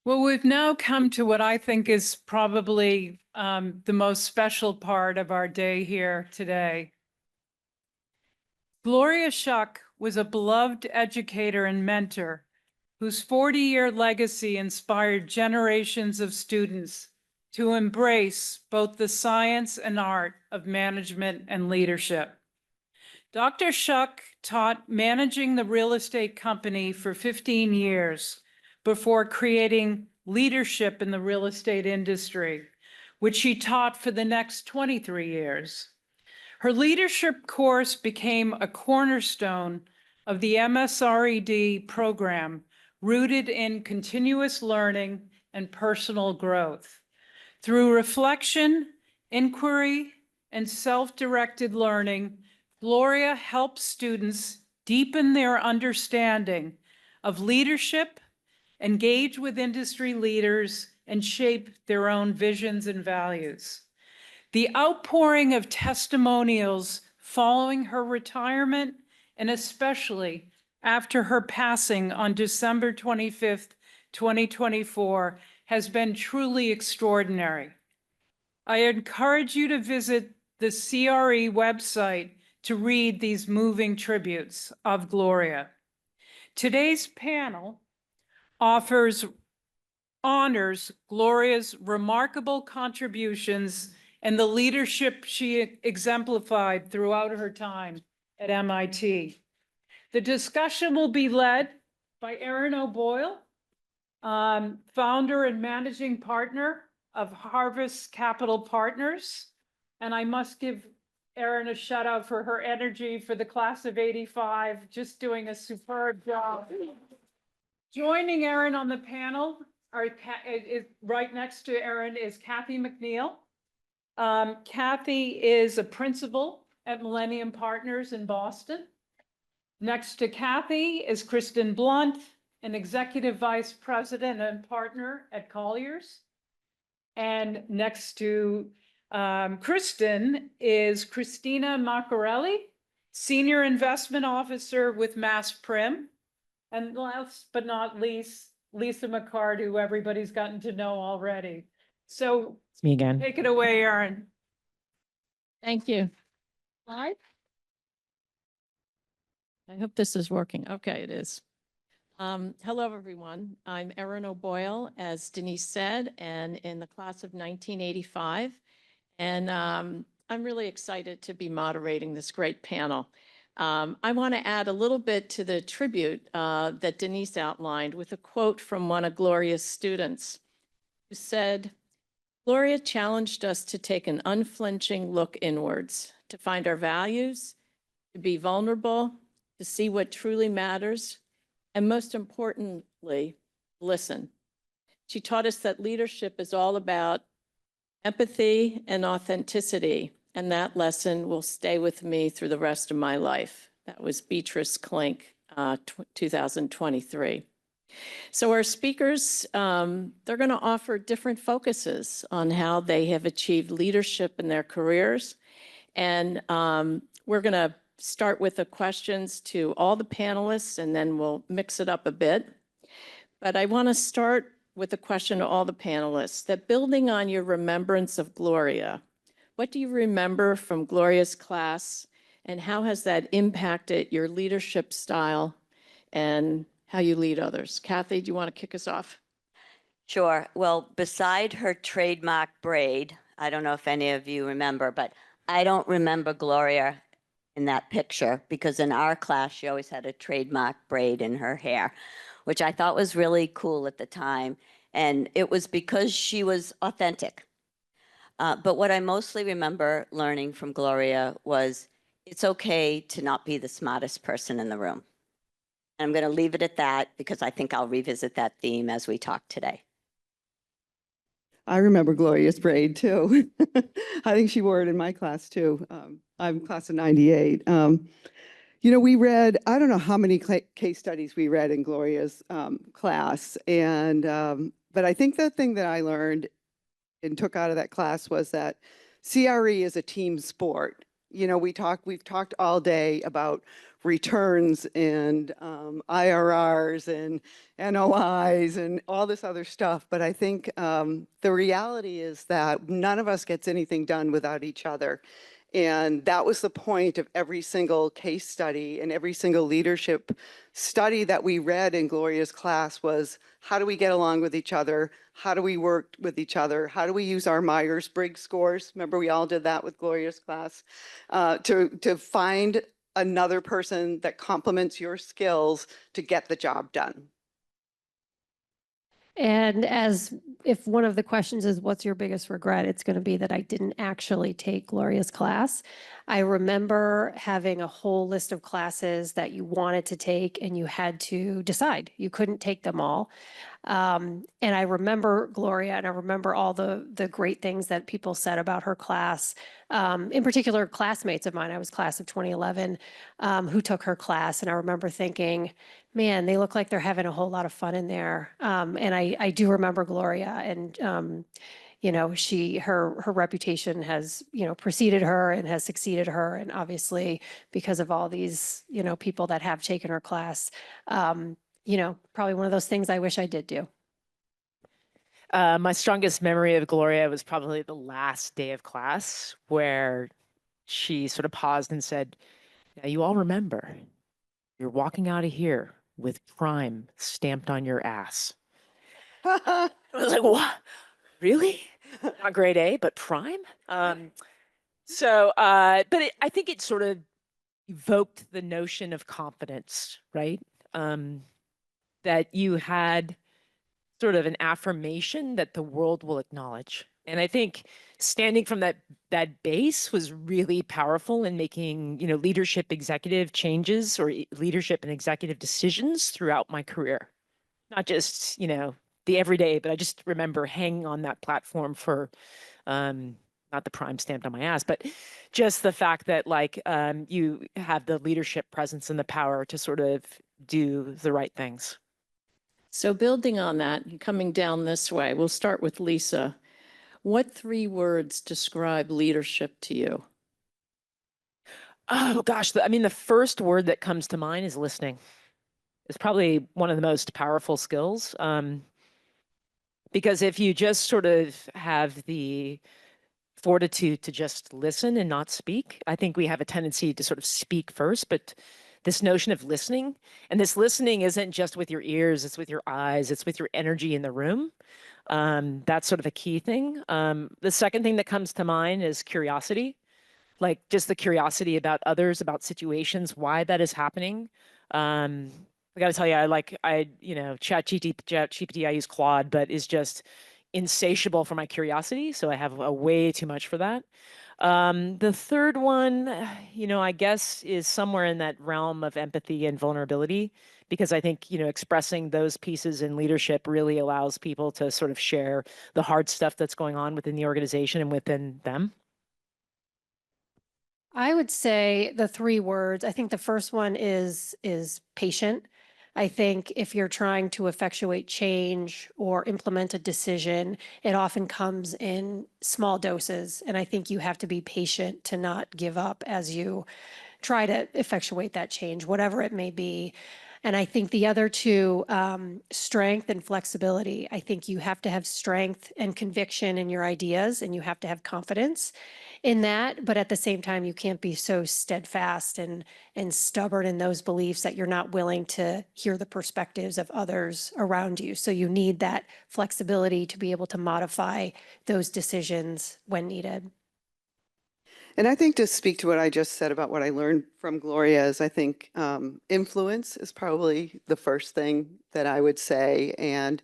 Well, we've now come to what I think is probably the most special part of our day here today. Gloria Schuck was a beloved educator and mentor whose 40-year legacy inspired generations of students to embrace both the science and art of management and leadership. Dr. Schuck taught managing the real estate company for 15 years before creating leadership in the real estate industry, which she taught for the next 23 years. Her leadership course became a cornerstone of the MSRED program, rooted in continuous learning and personal growth. Through reflection, inquiry, and self-directed learning, Gloria helps students deepen their understanding of leadership, engage with industry leaders, and shape their own visions and values. The outpouring of testimonials following her retirement, and especially after her passing on December 25th, 2024, has been truly extraordinary. I encourage you to visit the CRE website to read these moving tributes of Gloria. Today's panel honors Gloria's remarkable contributions and the leadership she exemplified throughout her time at MIT. The discussion will be led by Erin O'Boyle, founder and managing partner of Harvest Capital Partners. And I must give Erin a shout out for her energy for the class of '85, just doing a superb job. Joining Erin on the panel right next to Erin is Kathy McNeil. Kathy is a principal at Millennium Partners in Boston. Next to Kathy is Kristen Blunt, an executive vice president and partner at Colliers. And next to Kristen is Christina Maccarelli, senior investment officer with Mass Prim. And last but not least, Lisa McCard, who everybody's gotten to know already. So It's me again. take it away, Erin. Thank you. I hope this is working. Okay, it is. Hello, everyone. I'm Erin O'Boyle, as Denise said, and in the class of 1985. And I'm really excited to be moderating this great panel. I want to add a little bit to the tribute that Denise outlined with a quote from one of Gloria's students who said, "Gloria challenged us to take an unflinching look inwards, to find our values, to be vulnerable, to see what truly matters, and most importantly, listen." She taught us that leadership is all about empathy and authenticity, and that lesson will stay with me through the rest of my life. That was Beatrice Klink, 2023. So our speakers, they're going to offer different focuses on how they have achieved leadership in their careers. And we're going to start with the questions to all the panelists, and then we'll mix it up a bit. But I want to start with a question to all the panelists, that building on your remembrance of Gloria, what do you remember from Gloria's class, and how has that impacted your leadership style and how you lead others? Kathy, do you want to kick us off? Sure. Well, beside her trademark braid, I don't know if any of you remember, but I don't remember Gloria in that picture, because in our class, she always had a trademark braid in her hair, which I thought was really cool at the time. And it was because she was authentic. But what I mostly remember learning from Gloria was it's okay to not be the smartest person in the room. And I'm going to leave it at that, because I think I'll revisit that theme as we talk today. I remember Gloria's braid too. I think she wore it in my class too. I'm class of '98. You know, we read, I don't know how many case studies we read in Gloria's class. And, but I think the thing that I learned and took out of that class was that CRE is a team sport. You know, we've talked all day about returns and IRRs and NOIs and all this other stuff. But I think the reality is that none of us gets anything done without each other. And that was the point of every single case study and every single leadership study that we read in Gloria's class was, how do we get along with each other? How do we work with each other? How do we use our Myers-Briggs scores? Remember, we all did that with Gloria's class, to find another person that complements your skills to get the job done. And as if one of the questions is, what's your biggest regret? It's going to be that I didn't actually take Gloria's class. I remember having a whole list of classes that you wanted to take and you had to decide. You couldn't take them all. And I remember Gloria, and I remember all the great things that people said about her class. In particular, classmates of mine, I was class of 2011, who took her class. And I remember thinking, man, they look like they're having a whole lot of fun in there. And I do remember Gloria, and you know, her reputation has, you know, preceded her and has succeeded her. And obviously, because of all these, you know, people that have taken her class, you know, probably one of those things I wish I did do. My strongest memory of Gloria was probably the last day of class, where she sort of paused and said, "Now you all remember, you're walking out of here with prime stamped on your ass." I was like, "What? Really? Not grade A, but prime?" But I think it sort of evoked the notion of confidence, right? That you had sort of an affirmation that the world will acknowledge. And I think standing from that base was really powerful in making, you know, leadership executive changes or leadership and executive decisions throughout my career. Not just, you know, the everyday, but I just remember hanging on that platform for not the prime stamped on my ass, but just the fact that like you have the leadership presence and the power to sort of do the right things. So building on that, and coming down this way, we'll start with Lisa. What 3 words describe leadership to you? Oh gosh, I mean, the first word that comes to mind is listening. It's probably one of the most powerful skills. Because if you just sort of have the fortitude to just listen and not speak, I think we have a tendency to sort of speak first, but this notion of listening, and this listening isn't just with your ears, it's with your eyes, it's with your energy in the room. That's sort of a key thing. The second thing that comes to mind is curiosity, like just the curiosity about others, about situations, why that is happening. I got to tell you, you know, ChatGPT, I use Claude, but is just insatiable for my curiosity. So I have a way too much for that. The third one, you know, I guess is somewhere in that realm of empathy and vulnerability, because I think, you know, expressing those pieces in leadership really allows people to sort of share the hard stuff that's going on within the organization and within them. I would say the 3 words, I think the first one is patient. I think if you're trying to effectuate change or implement a decision, it often comes in small doses. And I think you have to be patient to not give up as you try to effectuate that change, whatever it may be. And I think the other 2, strength and flexibility. I think you have to have strength and conviction in your ideas, and you have to have confidence in that. But at the same time, you can't be so steadfast and stubborn in those beliefs that you're not willing to hear the perspectives of others around you. So you need that flexibility to be able to modify those decisions when needed. And I think to speak to what I just said about what I learned from Gloria is I think influence is probably the first thing that I would say. And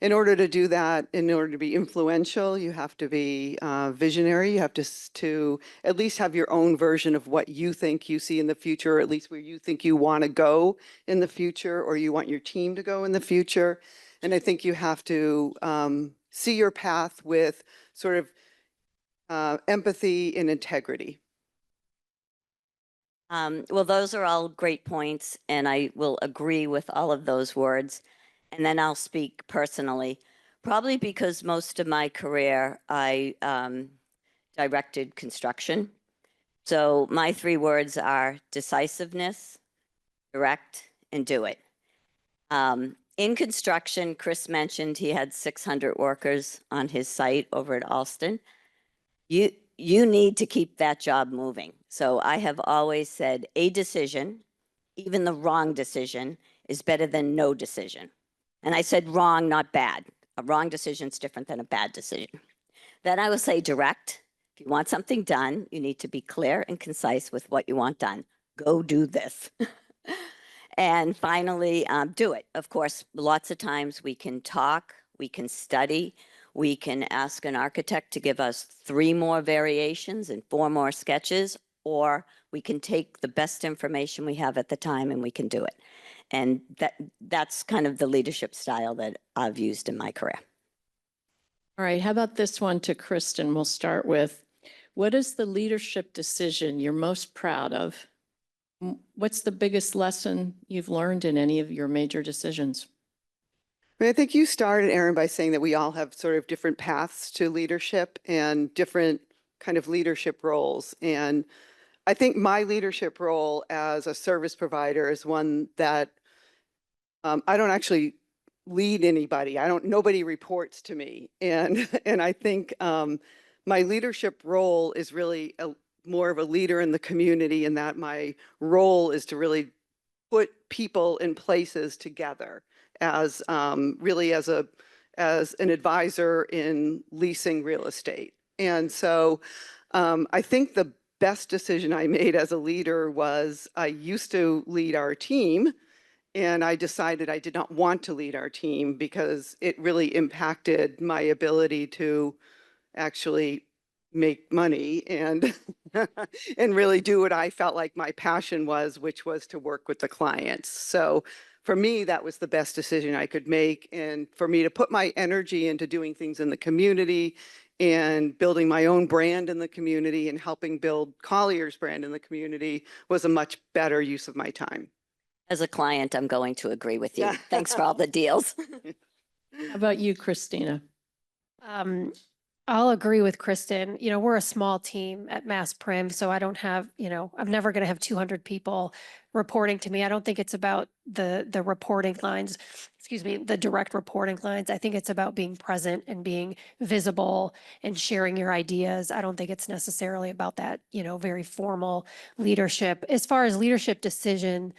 in order to do that, in order to be influential, you have to be visionary. You have to at least have your own version of what you think you see in the future, or at least where you think you want to go in the future, or you want your team to go in the future. And I think you have to see your path with sort of empathy and integrity. Well, those are all great points, and I will agree with all of those words. And then I'll speak personally, probably because most of my career I directed construction. So my 3 words are decisiveness, direct, and do it. In construction, Chris mentioned he had 600 workers on his site over at Alston. You need to keep that job moving. So I have always said a decision, even the wrong decision, is better than no decision. And I said wrong, not bad. A wrong decision is different than a bad decision. Then I will say direct. If you want something done, you need to be clear and concise with what you want done. Go do this. And finally, do it. Of course, lots of times we can talk, we can study, we can ask an architect to give us 3 more variations and 4 more sketches, or we can take the best information we have at the time and we can do it. And that's kind of the leadership style that I've used in my career. All right, how about this one to Kristen? We'll start with, what is the leadership decision you're most proud of? What's the biggest lesson you've learned in any of your major decisions? I think you started, Erin, by saying that we all have sort of different paths to leadership and different kind of leadership roles. And I think my leadership role as a service provider is one that I don't actually lead anybody. Nobody reports to me. And I think my leadership role is really more of a leader in the community, in that my role is to really put people in places together as really as an advisor in leasing real estate. And so I think the best decision I made as a leader was I used to lead our team, and I decided I did not want to lead our team because it really impacted my ability to actually make money and and really do what I felt like my passion was, which was to work with the clients. So for me, that was the best decision I could make. And for me to put my energy into doing things in the community and building my own brand in the community and helping build Collier's brand in the community was a much better use of my time. As a client, I'm going to agree with you. Yeah. Thanks for all the deals. How about you, Christina? I'll agree with Kristen. You know, we're a small team at Mass Prim, so I don't have, I'm never going to have 200 people reporting to me. I don't think it's about the reporting lines, the direct reporting lines. I think it's about being present and being visible and sharing your ideas. I don't think it's necessarily about that, very formal leadership. As far as leadership decision,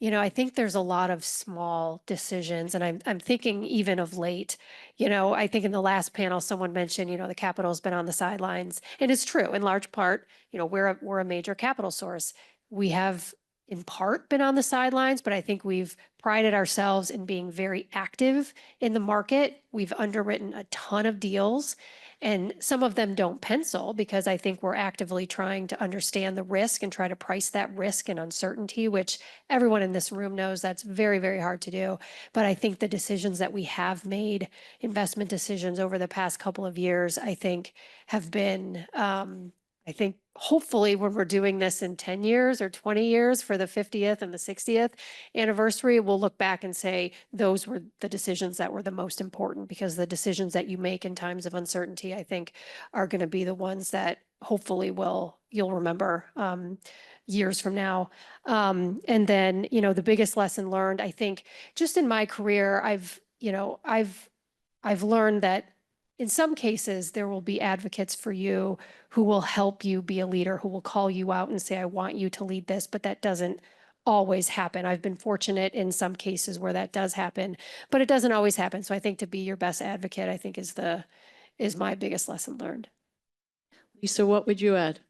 I think there's a lot of small decisions, and I'm thinking even of late, I think in the last panel, someone mentioned, the capital's been on the sidelines, and it's true in large part, we're a major capital source. We have in part been on the sidelines, but I think we've prided ourselves in being very active in the market. We've underwritten a ton of deals, and some of them don't pencil because I think we're actively trying to understand the risk and try to price that risk and uncertainty, which everyone in this room knows that's very, very hard to do. But I think the decisions that we have made, investment decisions over the past couple of years, I think have been, hopefully when we're doing this in 10 years or 20 years for the 50th and the 60th anniversary, we'll look back and say those were the decisions that were the most important, because the decisions that you make in times of uncertainty, I think, are going to be the ones that hopefully you'll remember years from now. And then, the biggest lesson learned, I think, just in my career, I've learned that in some cases, there will be advocates for you who will help you be a leader, who will call you out and say, I want you to lead this, but that doesn't always happen. I've been fortunate in some cases where that does happen, but it doesn't always happen. So I think to be your best advocate, I think is my biggest lesson learned. Lisa, what would you add?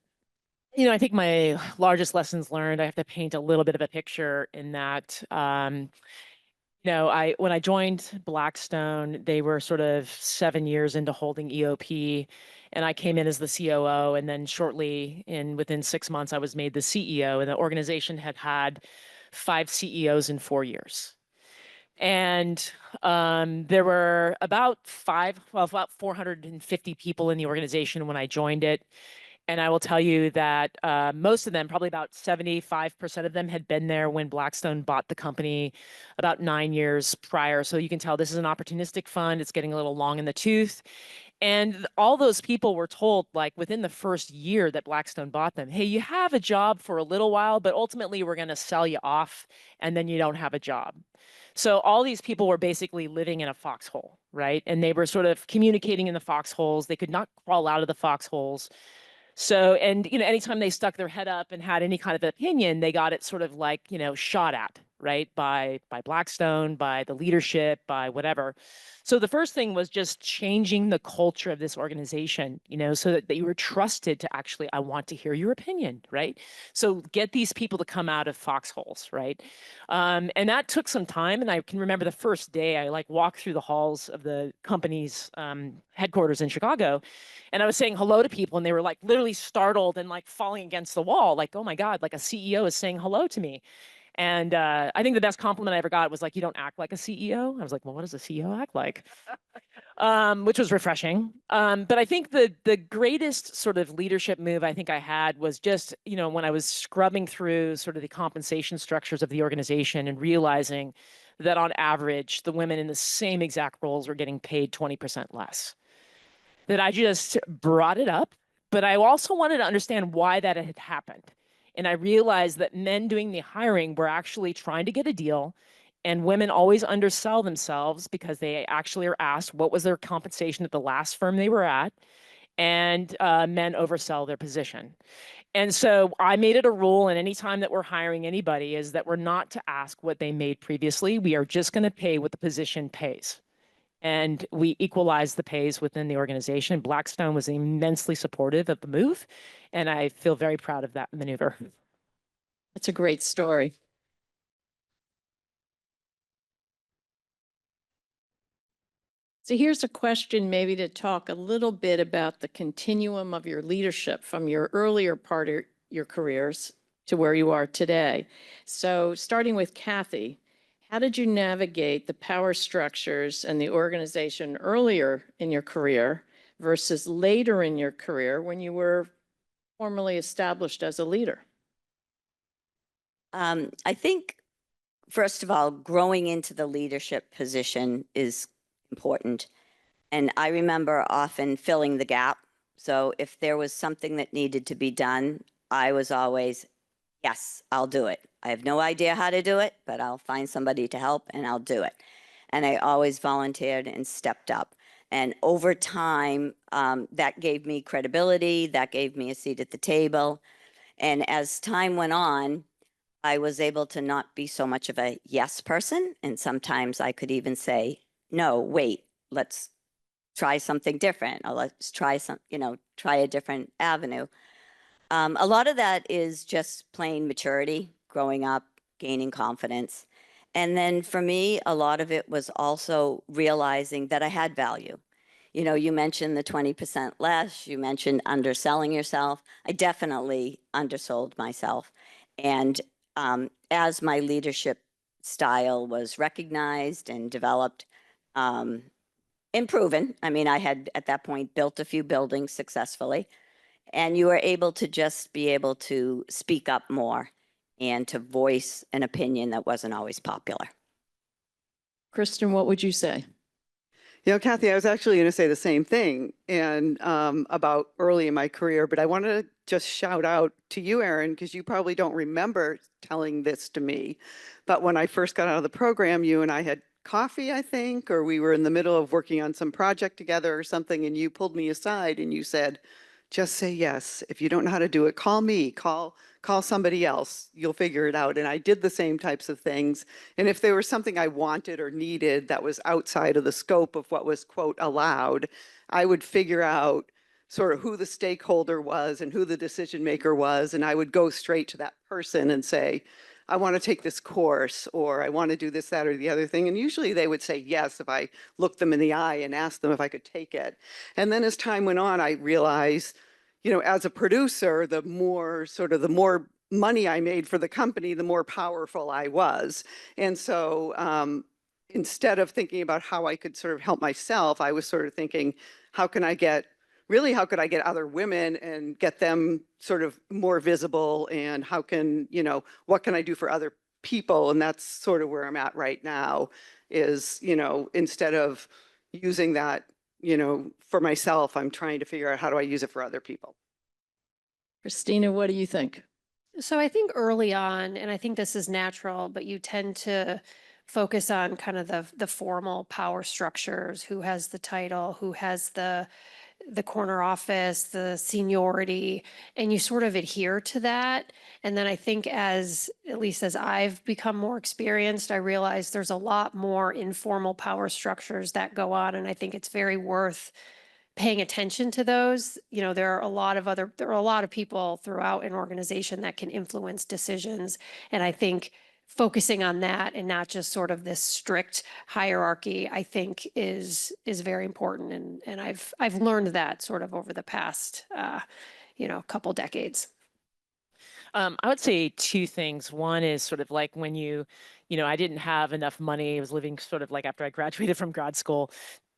I think my largest lessons learned, I have to paint a little bit of a picture in that, when I joined Blackstone, they were sort of 7 years into holding EOP, and I came in as the COO, and then within 6 months, I was made the CEO, and the organization had had 5 CEOs in 4 years. And there were about 450 people in the organization when I joined it. And I will tell you that most of them, probably about 75% of them, had been there when Blackstone bought the company about 9 years prior. So you can tell this is an opportunistic fund. It's getting a little long in the tooth. And all those people were told, like within the first year that Blackstone bought them, hey, you have a job for a little while, but ultimately we're going to sell you off and then you don't have a job. So all these people were basically living in a foxhole, right? And they were sort of communicating in the foxholes. They could not crawl out of the foxholes. So, and, you know, anytime they stuck their head up and had any kind of opinion, they got it sort of like, you know, shot at, right? By Blackstone, by the leadership, by whatever. So the first thing was just changing the culture of this organization, you know, so that you were trusted to actually, I want to hear your opinion, right? So get these people to come out of foxholes, right? And that took some time. And I can remember the first day I like walked through the halls of the company's headquarters in Chicago, and I was saying hello to people and they were like literally startled and like falling against the wall, like, oh my God, like a CEO is saying hello to me. And I think the best compliment I ever got was like, you don't act like a CEO. I was like, well, what does a CEO act like? Which was refreshing. But I think the greatest sort of leadership move I think I had was just, you know, when I was scrubbing through sort of the compensation structures of the organization and realizing that on average, the women in the same exact roles were getting paid 20% less. That I just brought it up, but I also wanted to understand why that had happened. And I realized that men doing the hiring were actually trying to get a deal, and women always undersell themselves because they actually are asked what was their compensation at the last firm they were at, and men oversell their position. And so I made it a rule, and anytime that we're hiring anybody, is that we're not to ask what they made previously. We are just going to pay what the position pays. And we equalized the pays within the organization. Blackstone was immensely supportive of the move, and I feel very proud of that maneuver. That's a great story. So here's a question maybe to talk a little bit about the continuum of your leadership from your earlier part of your careers to where you are today. So starting with Kathy, how did you navigate the power structures and the organization earlier in your career versus later in your career when you were formally established as a leader? I think, first of all, growing into the leadership position is important. And I remember often filling the gap. So if there was something that needed to be done, I was always, yes, I'll do it. I have no idea how to do it, but I'll find somebody to help and I'll do it. And I always volunteered and stepped up. And over time, that gave me credibility, that gave me a seat at the table. And as time went on, I was able to not be so much of a yes person. And sometimes I could even say, no, wait, let's try something different, or let's try try a different avenue. A lot of that is just plain maturity, growing up, gaining confidence. And then for me, a lot of it was also realizing that I had value. You know, you mentioned the 20% less, you mentioned underselling yourself. I definitely undersold myself. And as my leadership style was recognized and developed, and proven, I mean, I had at that point built a few buildings successfully, and you were able to just be able to speak up more and to voice an opinion that wasn't always popular. Kristen, what would you say? You know, Kathy, I was actually going to say the same thing and about early in my career, but I wanted to just shout out to you, Erin, because you probably don't remember telling this to me. But when I first got out of the program, you and I had coffee, I think, or we were in the middle of working on some project together or something, and you pulled me aside and you said, just say yes. If you don't know how to do it, call me, call somebody else. You'll figure it out. And I did the same types of things. And if there was something I wanted or needed that was outside of the scope of what was, quote, allowed, I would figure out sort of who the stakeholder was and who the decision maker was. And I would go straight to that person and say, I want to take this course, or I want to do this, that, or the other thing. And usually they would say yes if I looked them in the eye and asked them if I could take it. And then as time went on, I realized, you know, as a producer, the more money I made for the company, the more powerful I was. And so instead of thinking about how I could sort of help myself, I was sort of thinking, how could I get other women and get them sort of more visible, and how can, you know, what can I do for other people? And that's sort of where I'm at right now is, you know, instead of using that you know, for myself, I'm trying to figure out how do I use it for other people. Christina, what do you think? So I think early on, and I think this is natural, but you tend to focus on kind of the formal power structures, who has the title, who has the corner office, the seniority, and you sort of adhere to that. And then I think at least as I've become more experienced, I realize there's a lot more informal power structures that go on. And I think it's very worth paying attention to those. You know, there are a lot of people throughout an organization that can influence decisions. And I think focusing on that and not just sort of this strict hierarchy, I think is very important. And I've learned that sort of over the past, couple decades. I would say two things. One is sort of like when I didn't have enough money. I was living sort of like after I graduated from grad school,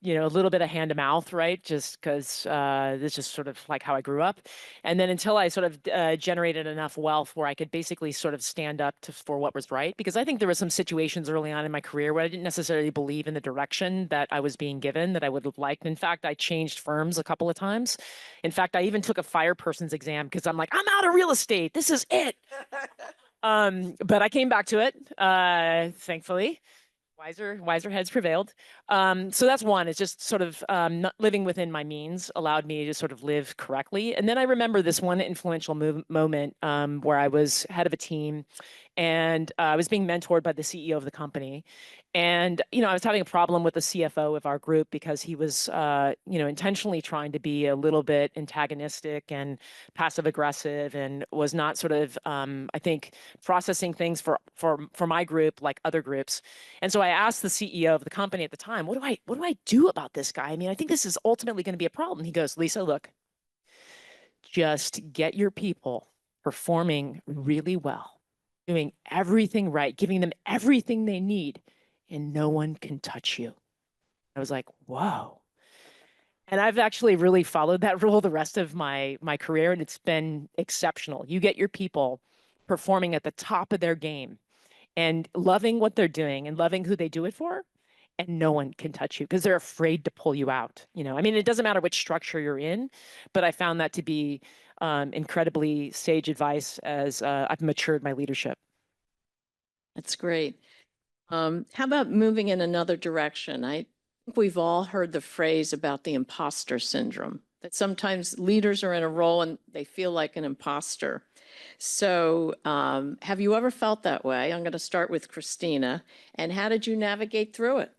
a little bit of hand to mouth, right? Just because this is sort of like how I grew up. And then until I sort of generated enough wealth where I could basically sort of stand up for what was right. Because I think there were some situations early on in my career where I didn't necessarily believe in the direction that I was being given that I would have liked. In fact, I changed firms a couple of times. In fact, I even took a fire person's exam because I'm like, I'm out of real estate. This is it. But I came back to it, thankfully. Wiser heads prevailed. So that's one. It's just sort of not living within my means allowed me to sort of live correctly. And then I remember this one influential moment where I was head of a team and I was being mentored by the CEO of the company. And, I was having a problem with the CFO of our group because he was, intentionally trying to be a little bit antagonistic and passive aggressive and was not sort of, I think, processing things for my group like other groups. And so I asked the CEO of the company at the time, what do I do about this guy? I mean, I think this is ultimately going to be a problem. He goes, Lisa, look, just get your people performing really well, doing everything right, giving them everything they need, and no one can touch you. I was like, whoa. And I've actually really followed that rule the rest of my career, and it's been exceptional. You get your people performing at the top of their game and loving what they're doing and loving who they do it for, and no one can touch you because they're afraid to pull you out. I mean, it doesn't matter which structure you're in, but I found that to be incredibly sage advice as I've matured my leadership. That's great. How about moving in another direction? I think we've all heard the phrase about the imposter syndrome, that sometimes leaders are in a role and they feel like an imposter. So have you ever felt that way? I'm going to start with Christina. And how did you navigate through it?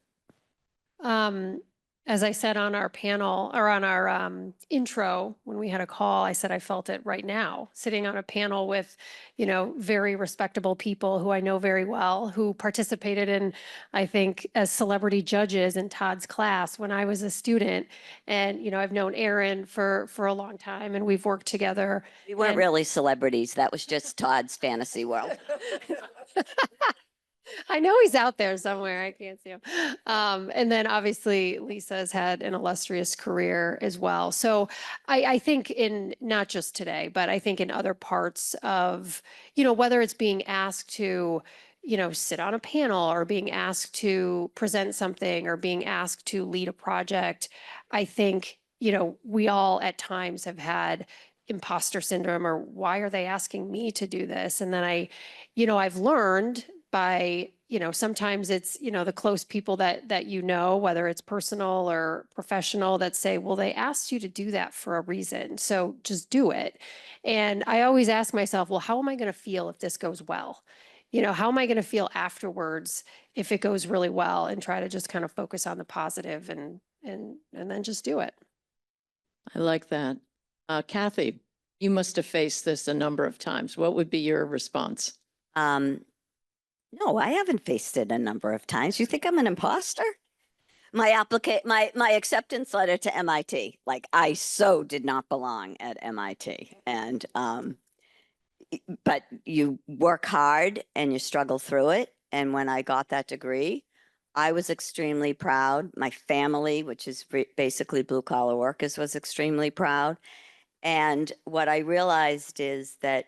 As I said on our panel or on our intro, when we had a call, I said I felt it right now, sitting on a panel with, very respectable people who I know very well, who participated in, I think, as celebrity judges in Todd's class when I was a student. And, I've known Aaron for a long time and we've worked together. We weren't really celebrities. That was just Todd's fantasy world. I know he's out there somewhere. I can't see him. And then obviously Lisa's had an illustrious career as well. So I think in not just today, but I think in other parts of, whether it's being asked to, sit on a panel or being asked to present something or being asked to lead a project, I think, we all at times have had imposter syndrome or why are they asking me to do this? And then I've learned by, sometimes it's, the close people that whether it's personal or professional that say, well, they asked you to do that for a reason. So just do it. And I always ask myself, well, how am I going to feel if this goes well? How am I going to feel afterwards if it goes really well, and try to just kind of focus on the positive and then just do it. I like that. Kathy, you must have faced this a number of times. What would be your response? No, I haven't faced it a number of times. You think I'm an imposter? My acceptance letter to MIT, like I so did not belong at MIT. And but you work hard and you struggle through it. And when I got that degree, I was extremely proud. My family, which is basically blue collar workers, was extremely proud. And what I realized is that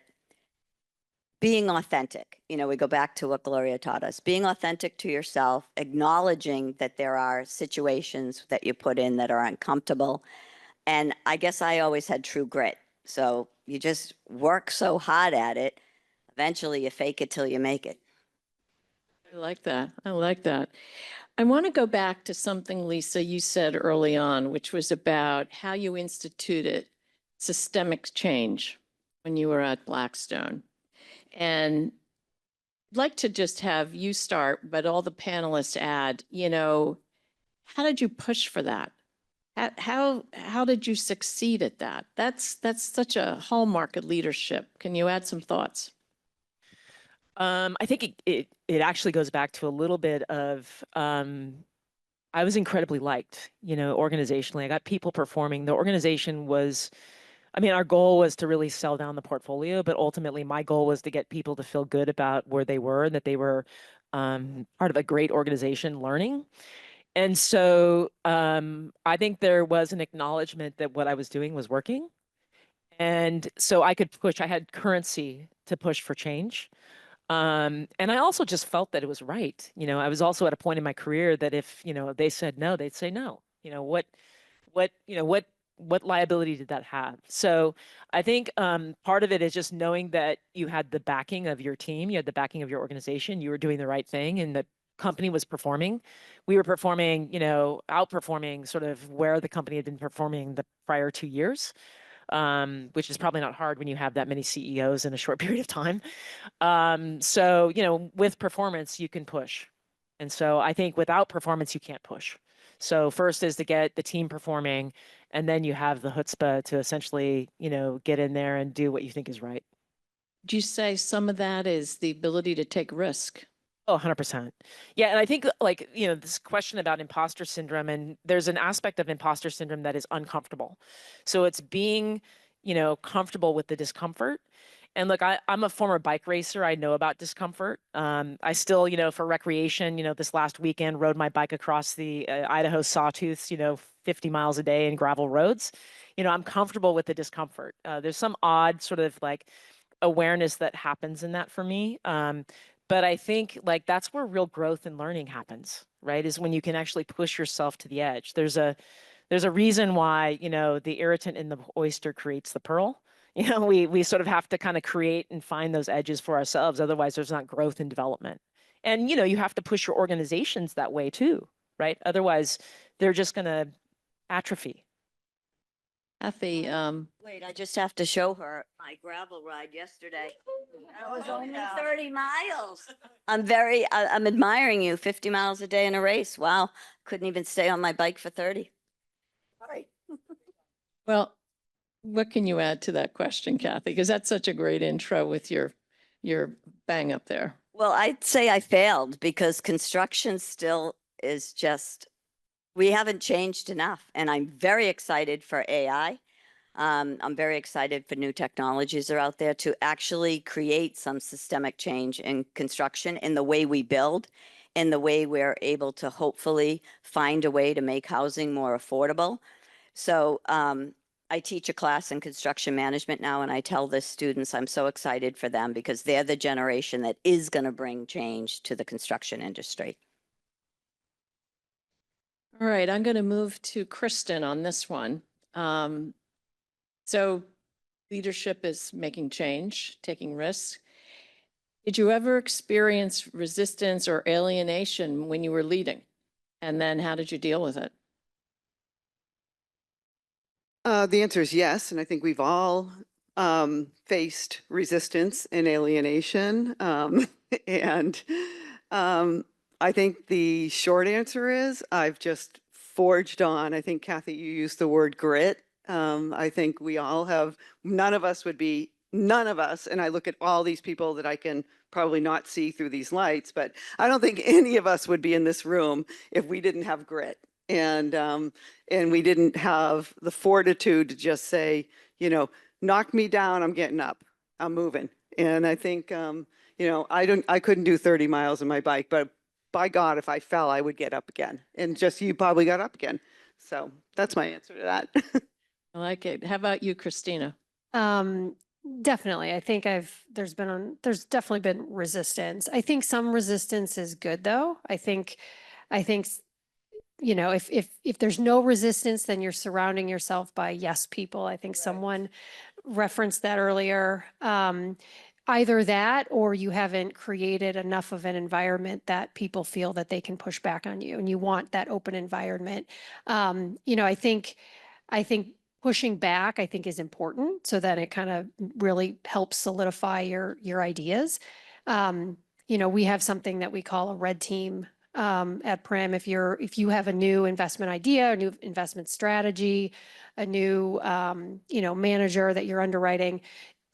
being authentic. You know, we go back to what Gloria taught us, being authentic to yourself, acknowledging that there are situations that you put in that are uncomfortable. And I guess I always had true grit. So you just work so hard at it. Eventually you fake it till you make it. I like that. I like that. I want to go back to something, Lisa, you said early on, which was about how you instituted systemic change when you were at Blackstone. And I'd like to just have you start, but all the panelists add, you know, how did you push for that? How did you succeed at that? That's such a hallmark of leadership. Can you add some thoughts? I think it actually goes back to a little bit of I was incredibly liked, you know, organizationally. I got people performing. The organization was, I mean, our goal was to really sell down the portfolio, but ultimately my goal was to get people to feel good about where they were and that they were part of a great organization learning. And so I think there was an acknowledgement that what I was doing was working. And so I could push, I had currency to push for change. And I also just felt that it was right. You know, I was also at a point in my career that if, you know, they said no, they'd say no. You know, what liability did that have? So I think part of it is just knowing that you had the backing of your team, you had the backing of your organization, you were doing the right thing, and the company was performing. We were performing, you know, outperforming sort of where the company had been performing the prior 2 years, which is probably not hard when you have that many CEOs in a short period of time. So, you know, with performance, you can push. And so I think without performance, you can't push. So first is to get the team performing, and then you have the chutzpah to essentially, you know, get in there and do what you think is right. Do you say some of that is the ability to take risk? Oh, 100%. Yeah, and I think like, you know, this question about imposter syndrome, and there's an aspect of imposter syndrome that is uncomfortable. So it's being, you know, comfortable with the discomfort. And look, I'm a former bike racer. I know about discomfort. I still, you know, for recreation, you know, this last weekend rode my bike across the Idaho sawtooths, you know, 50 miles a day in gravel roads. You know, I'm comfortable with the discomfort. There's some odd sort of like awareness that happens in that for me. But I think like that's where real growth and learning happens, right? Is when you can actually push yourself to the edge. There's a reason why, you know, the irritant in the oyster creates the pearl. You know, we sort of have to kind of create and find those edges for ourselves. Otherwise, there's not growth and development. And, you know, you have to push your organizations that way too, right? Otherwise, they're just going to atrophy. Kathy, Wait, I just have to show her my gravel ride yesterday. That was only 30 miles. I'm admiring you, 50 miles a day in a race. Wow. Couldn't even stay on my bike for 30. All right. well, what can you add to that question, Kathy? Because that's such a great intro with your bang up there. Well, I'd say I failed because construction still is just, we haven't changed enough. And I'm very excited for AI. I'm very excited for new technologies that are out there to actually create some systemic change in construction, in the way we build, in the way we're able to hopefully find a way to make housing more affordable. So I teach a class in construction management now, and I tell the students I'm so excited for them because they're the generation that is going to bring change to the construction industry. All right, I'm going to move to Kristen on this one. So leadership is making change, taking risks. Did you ever experience resistance or alienation when you were leading? And then how did you deal with it? The answer is yes, and I think we've all faced resistance and alienation. And I think the short answer is I've just forged on. I think, Kathy, you used the word grit. I think we all have, none of us, and I look at all these people that I can probably not see through these lights, but I don't think any of us would be in this room if we didn't have grit. And we didn't have the fortitude to just say, you know, knock me down, I'm getting up, I'm moving. And I think, you know, I couldn't do 30 miles on my bike, but by God, if I fell, I would get up again. And just you probably got up again. So that's my answer to that. I like it. How about you, Christina? Definitely. I think there's definitely been resistance. I think some resistance is good though. I think, if there's no resistance, then you're surrounding yourself by yes people. I think someone referenced that earlier. Either that or you haven't created enough of an environment that people feel that they can push back on you and you want that open environment. I think pushing back, I think is important so that it kind of really helps solidify your ideas. We have something that we call a red team at Prim. If you have a new investment idea, a new investment strategy, a new manager that you're underwriting,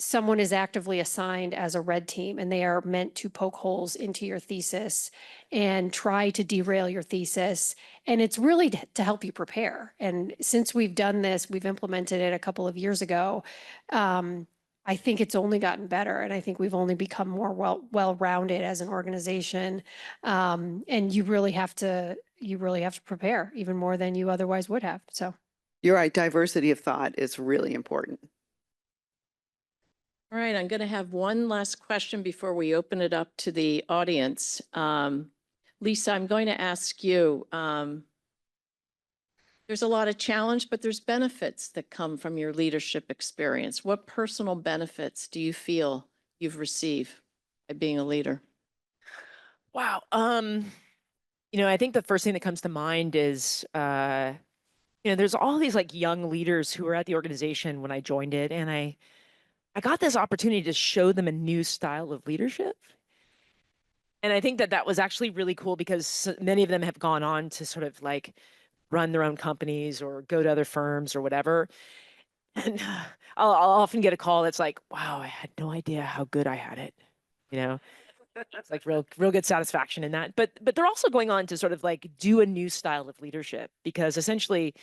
someone is actively assigned as a red team and they are meant to poke holes into your thesis and try to derail your thesis. And it's really to help you prepare. And since we've done this, we've implemented it a couple of years ago. I think it's only gotten better, and I think we've only become more well-rounded as an organization. And you really have to prepare even more than you otherwise would have. So You're right. Diversity of thought is really important. All right, I'm going to have one last question before we open it up to the audience. Lisa, I'm going to ask you, there's a lot of challenge, but there's benefits that come from your leadership experience. What personal benefits do you feel you've received by being a leader? Wow. I think the first thing that comes to mind is, there's all these like young leaders who were at the organization when I joined it, and I got this opportunity to show them a new style of leadership. And I think that was actually really cool because many of them have gone on to sort of like run their own companies or go to other firms or whatever. And I'll often get a call that's like, wow, I had no idea how good I had it. It's like real good satisfaction in that. But they're also going on to sort of like do a new style of leadership because essentially,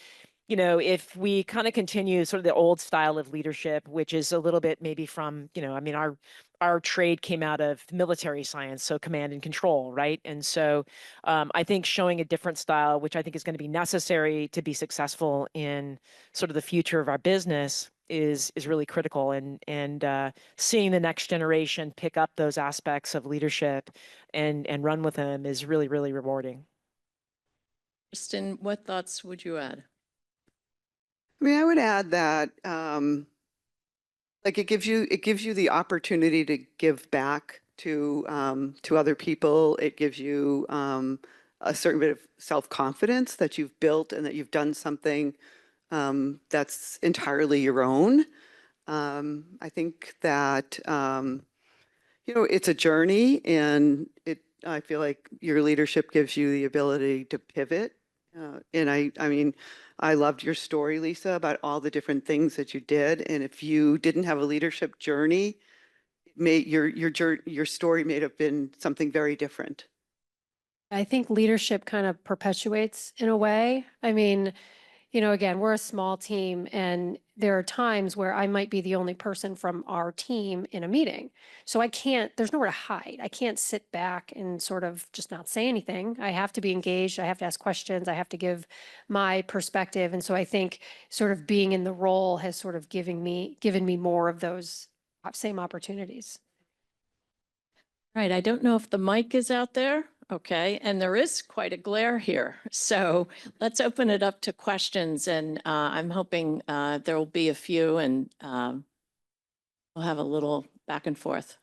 if we kind of continue sort of the old style of leadership, which is a little bit maybe from, our trade came out of military science, so command and control, right? And so I think showing a different style, which I think is going to be necessary to be successful in sort of the future of our business is really critical. And seeing the next generation pick up those aspects of leadership and run with them is really, really rewarding. Kristen, what thoughts would you add? I mean, I would add that like it gives you the opportunity to give back to other people. It gives you a certain bit of self-confidence that you've built and that you've done something that's entirely your own. I think that it's a journey, and I feel like your leadership gives you the ability to pivot. And I mean, I loved your story, Lisa, about all the different things that you did. And if you didn't have a leadership journey, your story may have been something very different. I think leadership kind of perpetuates in a way. I mean, again, we're a small team and there are times where I might be the only person from our team in a meeting. So there's nowhere to hide. I can't sit back and sort of just not say anything. I have to be engaged. I have to ask questions. I have to give my perspective. And so I think sort of being in the role has sort of given me more of those same opportunities. Right, I don't know if the mic is out there. Okay, and there is quite a glare here. So let's open it up to questions, and I'm hoping there will be a few, and we'll have a little back and forth.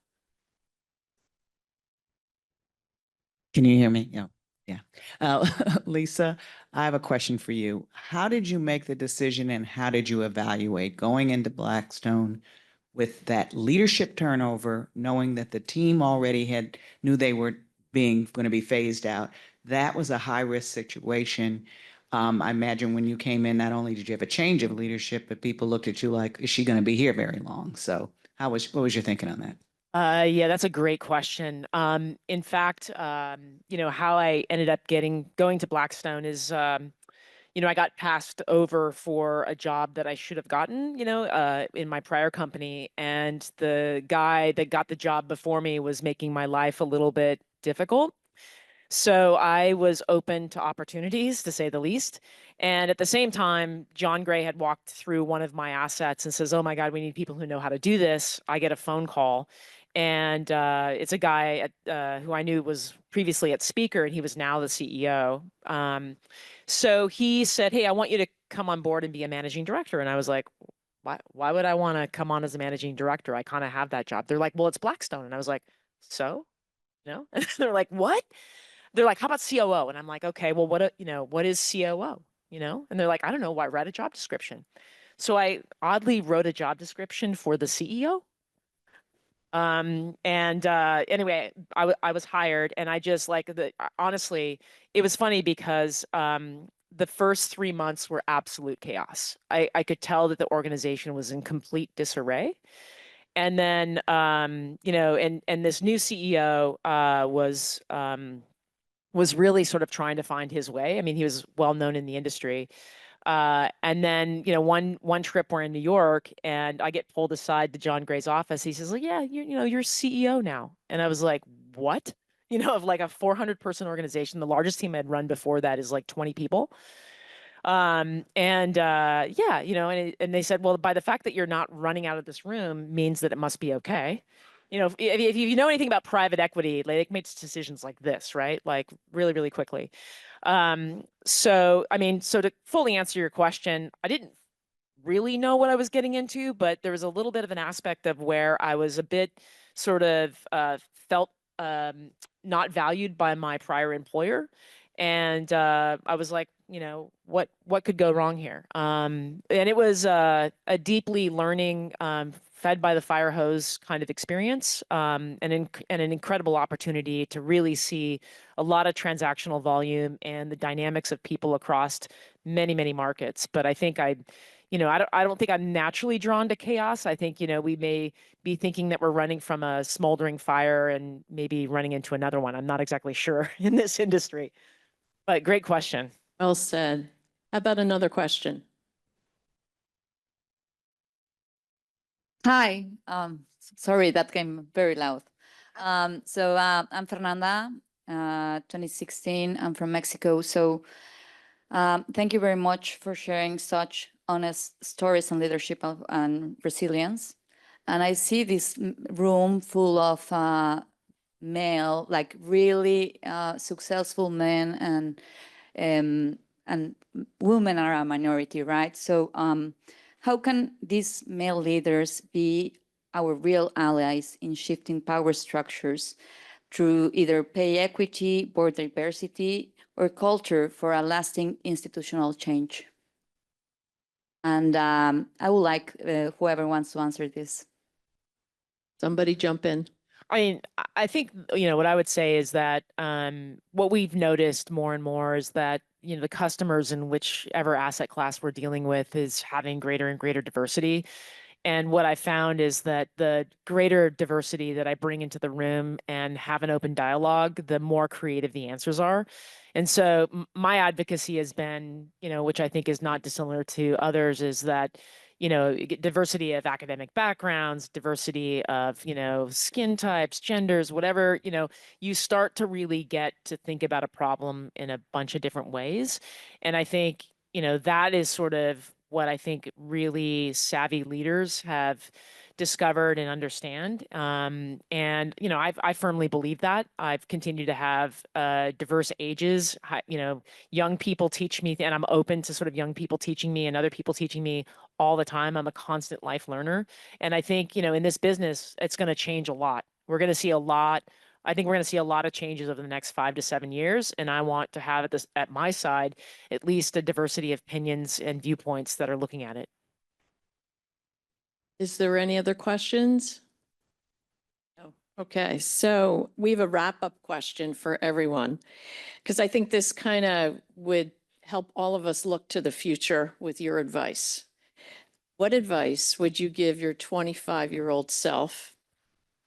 Can you hear me? Yeah. Yeah. Lisa, I have a question for you. How did you make the decision and how did you evaluate going into Blackstone with that leadership turnover, knowing that the team already knew they were going to be phased out? That was a high-risk situation. I imagine when you came in, not only did you have a change of leadership, but people looked at you like, is she going to be here very long? So what was your thinking on that? Yeah, that's a great question. In fact, how I ended up going to Blackstone is, I got passed over for a job that I should have gotten, in my prior company. And the guy that got the job before me was making my life a little bit difficult. So I was open to opportunities, to say the least. And at the same time, John Gray had walked through one of my assets and says, "Oh my God, we need people who know how to do this." I get a phone call, and it's a guy who I knew was previously at Speaker, and he was now the CEO. So he said, "Hey, I want you to come on board and be a managing director." And I was like, why would I want to come on as a managing director? I kind of have that job. They're like, "Well, it's Blackstone." And I was like, "So?" No? And they're like, "What?" They're like, "How about COO?" And I'm like, "Okay, well, what is COO?" And they're like, "I don't know. Why write a job description?" So I oddly wrote a job description for the CEO. Anyway, I was hired, and I just honestly, it was funny because the first 3 months were absolute chaos. I could tell that the organization was in complete disarray. And then, and this new CEO was really sort of trying to find his way. I mean, he was well known in the industry. And then, one trip we're in New York, and I get pulled aside to John Gray's office. He says, "Like, yeah, you're CEO now." And I was like, "What?" Of like a 400-person organization. The largest team I'd run before that is like 20 people. Yeah, and they said, "Well, by the fact that you're not running out of this room means that it must be okay." If you know anything about private equity, like, it makes decisions like this, right? Like really, really quickly. So to fully answer your question, I didn't really know what I was getting into, but there was a little bit of an aspect of where I was a bit sort of felt not valued by my prior employer. And I was like, what could go wrong here? And it was a deeply learning, fed by the fire hose kind of experience, and an incredible opportunity to really see a lot of transactional volume and the dynamics of people across many, many markets. But I think I don't think I'm naturally drawn to chaos. I think, we may be thinking that we're running from a smoldering fire and maybe running into another one. I'm not exactly sure in this industry, but great question. Well said. How about another question? Hi, sorry, that came very loud. I'm Fernanda, 2016, I'm from Mexico. So thank you very much for sharing such honest stories on leadership and resilience. And I see this room full of male, like really successful men, and women are a minority, right? So how can these male leaders be our real allies in shifting power structures through either pay equity, board diversity, or culture for a lasting institutional change? And I would like whoever wants to answer this. Somebody jump in. I think, what I would say is that what we've noticed more and more is that, the customers in whichever asset class we're dealing with is having greater and greater diversity. And what I found is that the greater diversity that I bring into the room and have an open dialogue, the more creative the answers are. And so my advocacy has been, which I think is not dissimilar to others, is that, diversity of academic backgrounds, diversity of, skin types, genders, whatever, you start to really get to think about a problem in a bunch of different ways. And I think, that is sort of what I think really savvy leaders have discovered and understand. I firmly believe that. I've continued to have diverse ages. Young people teach me, and I'm open to sort of young people teaching me and other people teaching me all the time. I'm a constant life learner. And I think, in this business, it's going to change a lot. We're going to see a lot. I think we're going to see a lot of changes over the next 5 to 7 years. And I want to have at my side, at least a diversity of opinions and viewpoints that are looking at it. Is there any other questions? No. Okay, so we have a wrap-up question for everyone, because I think this kind of would help all of us look to the future with your advice. What advice would you give your 25-year-old self?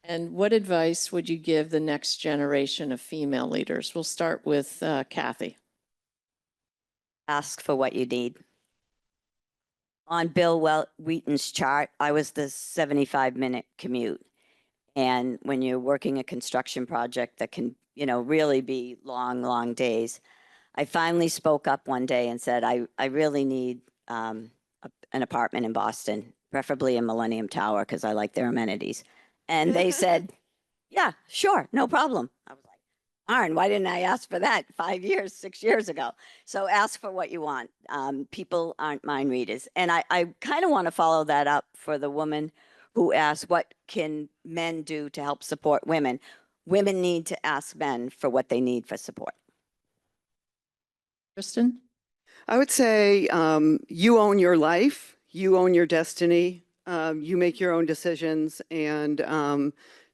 And what advice would you give the next generation of female leaders? We'll start with Kathy. Ask for what you need. On Bill Wheaton's chart, I was the 75-minute commute. And when you're working a construction project that can really be long, long days. I finally spoke up one day and said, I really need an apartment in Boston, preferably in Millennium Tower, because I like their amenities. And they said, yeah, sure, no problem. I was like, darn, why didn't I ask for that 5 years, 6 years ago? So ask for what you want. People aren't mind readers. And I kind of want to follow that up for the woman who asked, what can men do to help support women? Women need to ask men for what they need for support. Kristen? I would say you own your life, you own your destiny, you make your own decisions, and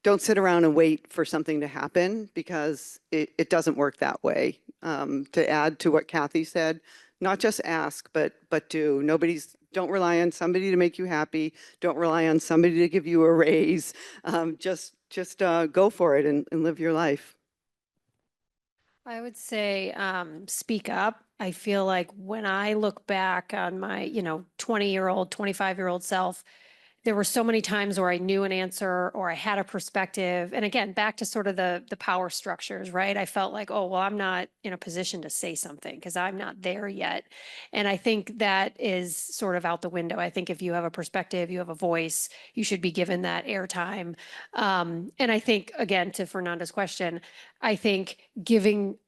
don't sit around and wait for something to happen, because it doesn't work that way. To add to what Kathy said, not just ask, but do. Don't rely on somebody to make you happy. Don't rely on somebody to give you a raise. Just go for it and live your life. I would say speak up. I feel like when I look back on my, 20-year-old, 25-year-old self, there were so many times where I knew an answer or I had a perspective. And again, back to sort of the power structures, right? I felt like, oh, well, I'm not in a position to say something because I'm not there yet. And I think that is sort of out the window. I think if you have a perspective, you have a voice, you should be given that airtime. And I think, again, to Fernanda's question, I think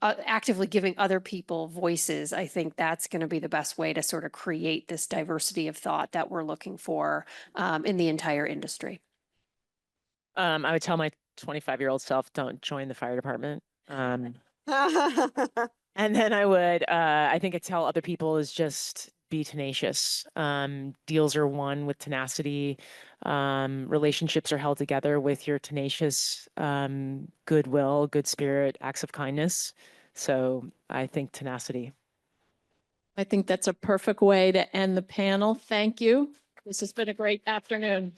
actively giving other people voices, I think that's going to be the best way to sort of create this diversity of thought that we're looking for in the entire industry. I would tell my 25-year-old self, don't join the fire department. And then I think I'd tell other people is just be tenacious. Deals are won with tenacity. Relationships are held together with your tenacious goodwill, good spirit, acts of kindness. So I think tenacity. I think that's a perfect way to end the panel. Thank you. This has been a great afternoon.